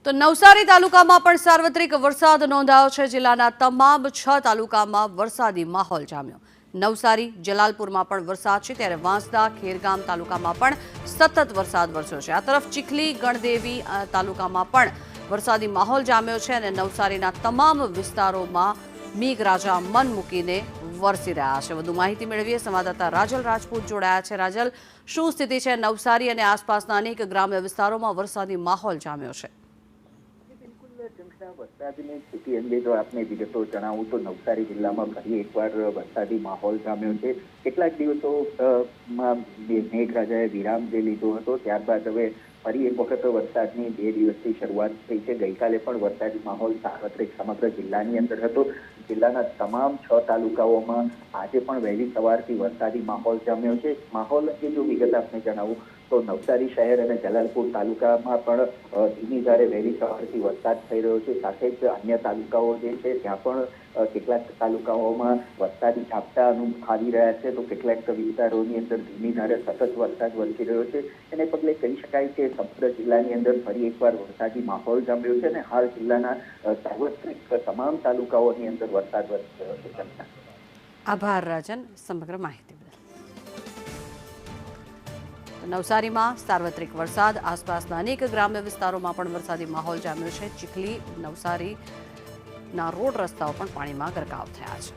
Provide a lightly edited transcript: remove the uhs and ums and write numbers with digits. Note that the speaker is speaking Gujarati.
તો નવસારી તાલુકામાં પણ સાર્વત્રિક વરસાદ નોંધાયો છે। જિલ્લાના તમામ 6 તાલુકામાં વરસાદી માહોલ જામ્યો। નવસારી જલાલપુરમાં પણ વરસાદ છે, ત્યારે વાંસદા ખેરગામ તાલુકામાં પણ સતત વરસાદ વરસ્યો છે। આ તરફ ચીખલી ગણદેવી તાલુકામાં પણ વરસાદી માહોલ જામ્યો છે અને નવસારીના તમામ વિસ્તારોમાં મેઘરાજા મન મૂકીને વરસી રહ્યા છે। વધુ માહિતી મેળવીએ સંવાદદાતા રાજલ રાજપૂત જોડાયા છે। રાજલ, શું સ્થિતિ છે? નવસારી અને આસપાસના અનેક ગ્રામ્ય વિસ્તારોમાં વરસાદી માહોલ જામ્યો છે। વરસાદની સ્થિતિ અંગે જો આપને વિગતો જણાવું તો નવસારી જિલ્લામાં ફરી એકવાર વરસાદી માહોલ જામ્યો છે। કેટલાક દિવસો મેઘરાજાએ વિરામ જે લીધો હતો, ત્યારબાદ હવે ફરી એક વખત વરસાદની 2 દિવસથી શરૂઆત થઈ છે। ગઈકાલે પણ વરસાદી માહોલ સાર્વત્રિક સમગ્ર જિલ્લાની અંદર હતો। જિલ્લાના તમામ 6 તાલુકાઓમાં આજે પણ વહેલી સવારથી વરસાદી માહોલ જામ્યો છે। માહોલ અંગે જો વિગત આપને જણાવું તો નવસારી શહેર અને જલાલપુર તાલુકામાં પણ ધીમી ધારે વહેલી સવારથી વરસાદ થઈ રહ્યો છે। સાથે જ અન્ય તાલુકાઓ જે છે ત્યાં પણ કેટલાક તાલુકાઓમાં વરસાદી ઝાપટા આવી રહ્યા છે, તો કેટલાક વિસ્તારોની અંદર ધીમી ધારે સતત વરસાદ વરસી રહ્યો છે। એને પગલે કહી શકાય કે સમગ્ર જિલ્લાની અંદર ફરી એકવાર વરસાદી માહોલ જામ્યો છે અને હાલ જિલ્લાના સાર્વત્રિક તમામ તાલુકાઓની અંદર વરસાદ વરસી રહ્યો છે। આભાર રાજન, સમગ્ર માહિતી બદલ। નવસારીમાં સાર્વત્રિક વરસાદ, આસપાસના અનેક ગ્રામ્ય વિસ્તારોમાં પણ વરસાદી માહોલ જામ્યો છે। ચીખલી નવસારીના રોડ રસ્તાઓ પણ પાણીમાં ગરકાવ થયા છે।